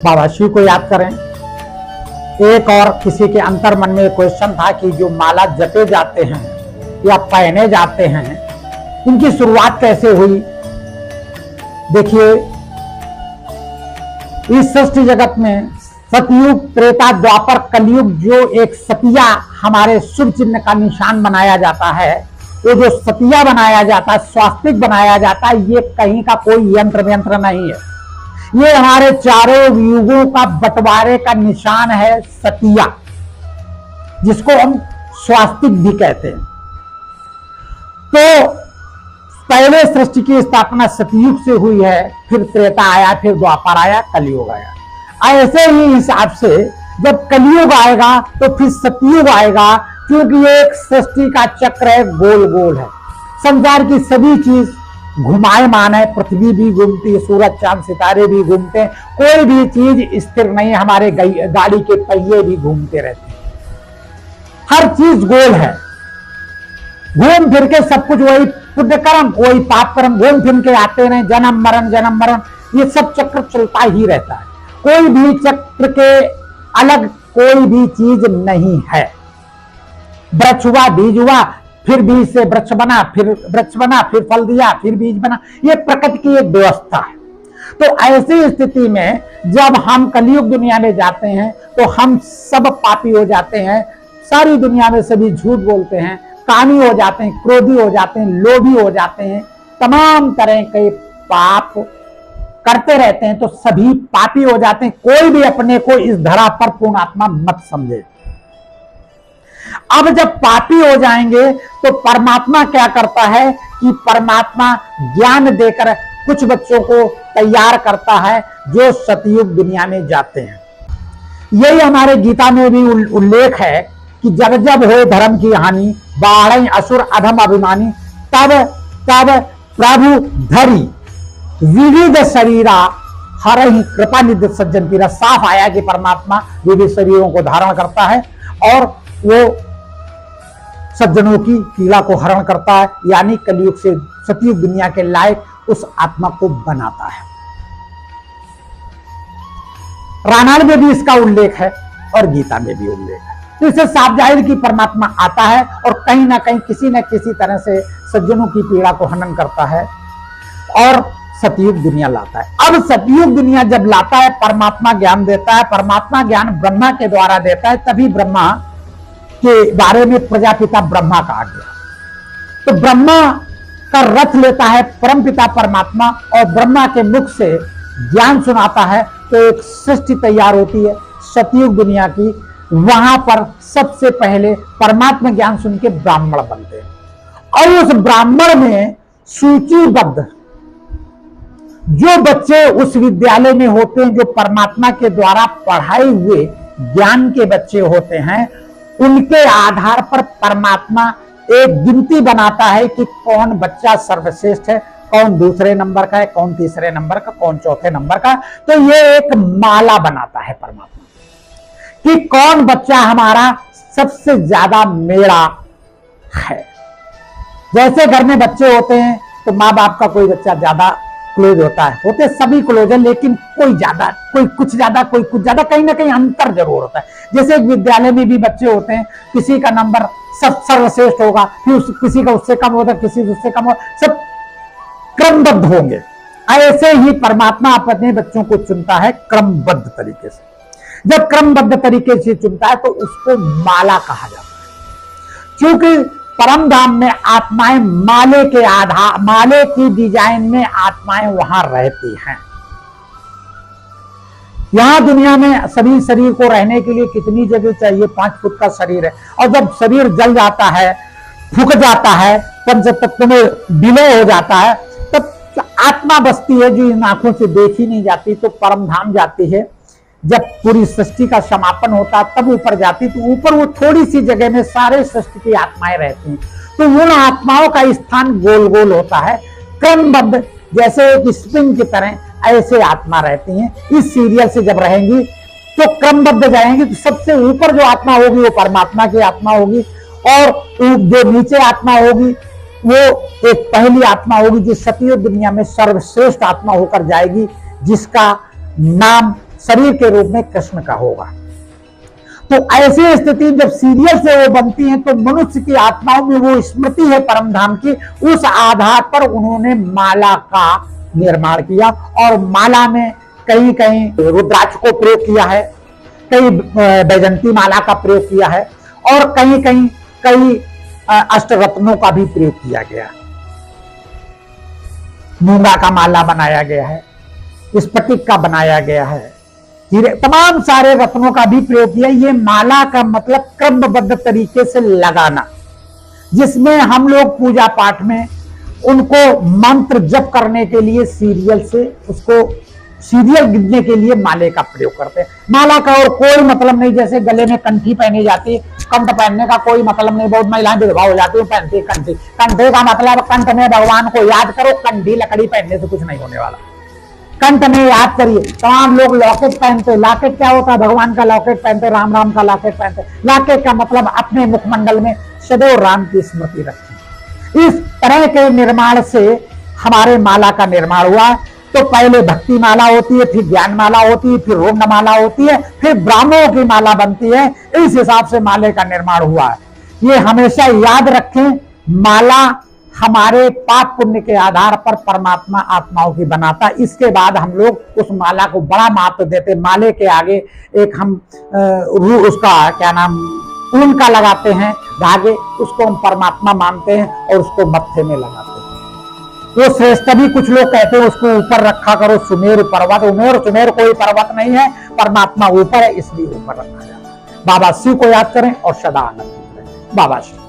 बाबा शिव को याद करें। एक और किसी के अंतर मन में क्वेश्चन था कि जो माला जपे जाते हैं या पहने जाते हैं, इनकी शुरुआत कैसे हुई। देखिए, इस सृष्टि जगत में सतयुग, त्रेता, द्वापर, कलयुग जो एक सतिया हमारे शुभ चिन्ह का निशान बनाया जाता है, वो जो सतिया बनाया जाता है, स्वास्तिक बनाया जाता है, ये कहीं का कोई यंत्र व्यंत्र नहीं है। ये हमारे चारों युगों का बंटवारे का निशान है, सतिया, जिसको हम स्वास्तिक भी कहते हैं। तो पहले सृष्टि की स्थापना सतयुग से हुई है, फिर त्रेता आया, फिर द्वापर आया, कलयुग आया। ऐसे ही हिसाब से जब कलयुग आएगा तो फिर सतयुग आएगा, क्योंकि ये एक सृष्टि का चक्र है, गोल गोल है। संसार की सभी चीज घुमायमान है, पृथ्वी भी घूमती है, सूरज चांद सितारे भी घूमते हैं, कोई भी चीज स्थिर नहीं है। हमारे गाड़ी के पहिए भी घूमते रहते हैं, हर चीज गोल है। घूम फिर के सब कुछ वही पुण्य कर्म, वही पाप कर्म घूम फिर के आते रहे, जन्म मरण, ये सब चक्र चलता ही रहता है। कोई भी चक्र के अलग कोई भी चीज नहीं है। वृक्ष हुआ, बीज हुआ, फिर बीज से वृक्ष बना, फिर फल दिया, फिर बीज बना, ये प्रकृति की एक व्यवस्था है। तो ऐसी स्थिति में जब हम कलयुग दुनिया में जाते हैं तो हम सब पापी हो जाते हैं। सारी दुनिया में सभी झूठ बोलते हैं, कामी हो जाते हैं, क्रोधी हो जाते हैं, लोभी हो जाते हैं, तमाम तरह के पाप करते रहते हैं, तो सभी पापी हो जाते हैं। कोई भी अपने को इस धरा पर पूर्णात्मा मत समझे। अब जब पापी हो जाएंगे तो परमात्मा क्या करता है कि परमात्मा ज्ञान देकर कुछ बच्चों को तैयार करता है जो सतयुग दुनिया में जाते हैं। यही हमारे गीता में भी उल्लेख है कि जब जब हो धर्म की हानि, बाढ़ असुर अधम अभिमानी, तब तब प्रभु धरी विविध शरीरा हर ही कृपा निधि सज्जन पीरा। साफ आया कि परमात्मा विविध शरीरों को धारण करता है और वो सज्जनों की पीड़ा को हरण करता है, यानी कलयुग से सतयुग दुनिया के लायक उस आत्मा को बनाता है। रामायण में भी इसका उल्लेख है और गीता में भी उल्लेख है। तो इससे साफ जाहिर कि परमात्मा आता है और कहीं ना कहीं किसी न किसी तरह से सज्जनों की पीड़ा को हनन करता है और सतयुग दुनिया लाता है। अब सतयुग दुनिया जब लाता है, परमात्मा ज्ञान देता है। परमात्मा ज्ञान ब्रह्मा के द्वारा देता है, तभी ब्रह्मा के बारे में प्रजापिता ब्रह्मा कहा गया। तो ब्रह्मा का रथ लेता है परमपिता परमात्मा और ब्रह्मा के मुख से ज्ञान सुनाता है, तो एक सृष्टि तैयार होती है सतयुग दुनिया की। वहां पर सबसे पहले परमात्मा ज्ञान सुन के ब्राह्मण बनते हैं और उस ब्राह्मण में सूचीबद्ध जो बच्चे उस विद्यालय में होते हैं, जो परमात्मा के द्वारा पढ़ाए हुए ज्ञान के बच्चे होते हैं, उनके आधार पर परमात्मा एक गिनती बनाता है कि कौन बच्चा सर्वश्रेष्ठ है, कौन दूसरे नंबर का है, कौन तीसरे नंबर का, कौन चौथे नंबर का। तो ये एक माला बनाता है परमात्मा कि कौन बच्चा हमारा सबसे ज्यादा मेरा है। जैसे घर में बच्चे होते हैं तो माँ बाप का कोई बच्चा ज्यादा क्लोज होता है, होते सभी क्लोज है, लेकिन कोई ज्यादा, कोई कुछ ज्यादा, कोई कुछ ज्यादा, कहीं ना कहीं अंतर जरूर होता है। जैसे एक विद्यालय में भी बच्चे होते हैं, किसी का नंबर सब सर्वश्रेष्ठ होगा, फिर किसी का उससे कम होगा, किसी उससे कम होगा, सब क्रमबद्ध होंगे। ऐसे ही परमात्मा अपने बच्चों को चुनता है क्रमबद्ध तरीके से। जब क्रमबद्ध तरीके से चुनता है तो उसको माला कहा जाता है, क्योंकि परम धाम में आत्माएं माले के आधार, माले की डिजाइन में आत्माएं वहां रहती हैं। यहां दुनिया में सभी शरीर को रहने के लिए कितनी जगह चाहिए, 5 फुट का शरीर है, और जब शरीर जल जाता है, फूक जाता है, पंचतत्व में विलय हो जाता है, तब आत्मा बसती है जो इन आंखों से देखी नहीं जाती, तो परम धाम जाती है। जब पूरी सृष्टि का समापन होता तब ऊपर जाती, तो ऊपर वो थोड़ी सी जगह में सारे सृष्टि की आत्माएं रहती हैं। तो उन आत्माओं का स्थान गोल गोल होता है, क्रमबद्ध, जैसे एक स्प्रिंग की तरह ऐसे आत्मा रहती हैं। इस सीरियल से जब रहेंगी तो क्रमबद्ध जाएंगी, तो सबसे ऊपर जो आत्मा होगी वो परमात्मा की आत्मा होगी, और जो नीचे आत्मा होगी वो एक पहली आत्मा होगी जो सतयुग दुनिया में सर्वश्रेष्ठ आत्मा होकर जाएगी, जिसका नाम शरीर के रूप में कृष्ण का होगा। तो ऐसी स्थिति जब सीरियल से वो बनती है तो मनुष्य की आत्माओं में वो स्मृति है परम धाम की, उस आधार पर उन्होंने माला का निर्माण किया और माला में कहीं कहीं रुद्राक्ष को प्रयोग किया है, कई बैजंती माला का प्रयोग किया है और कहीं कहीं कई अष्टरत्नों का भी प्रयोग किया गया। मूंगा का माला बनाया गया है, स्फटिक का बनाया गया है, हीरे, तमाम सारे रत्नों का भी प्रयोग किया। ये माला का मतलब क्रमबद्ध तरीके से लगाना, जिसमें हम लोग पूजा पाठ में उनको मंत्र जप करने के लिए सीरियल से उसको सीरियल गिनने के लिए माले का प्रयोग करते हैं। माला का और कोई मतलब नहीं, जैसे गले में कंठी पहनी जाती है, कंठ पहनने का कोई मतलब नहीं। बहुत महिलाएं विधवा हो जाती है पहनती है कंठी। कंठे का मतलब कंठ में भगवान को याद करो, कंठी लकड़ी पहनने से कुछ नहीं होने वाला। कंठ में याद करिए। तमाम लोग लॉकेट पहनते, लॉकेट क्या होता है? भगवान का लॉकेट पहनते, राम राम का लॉकेट पहनते। लॉकेट का मतलब अपने मुखमंडल में सदैव राम की स्मृति रखें। इस तरह के निर्माण से हमारे माला का निर्माण हुआ। तो पहले भक्ति माला होती है, फिर ज्ञान माला होती है, फिर रोम माला होती है, फिर ब्राह्मणों की माला बनती है। इस हिसाब से माले का निर्माण हुआ है। ये हमेशा याद रखें, माला हमारे पाप पुण्य के आधार पर परमात्मा आत्माओं की बनाता। इसके बाद हम लोग उस माला को बड़ा महत्व देते। माले के आगे एक हम उसका क्या नाम ऊन का लगाते हैं धागे, उसको हम परमात्मा मानते हैं और उसको मत्थे में लगाते हैं। वो श्रेष्ठ भी कुछ लोग कहते हैं उसको ऊपर रखा करो, सुमेरु पर्वत। सुमेर कोई पर्वत नहीं है, परमात्मा ऊपर है, इसलिए ऊपर रखा जाता है। बाबा शिव को याद करें और सदा आनंदित रहें। बाबा शिव।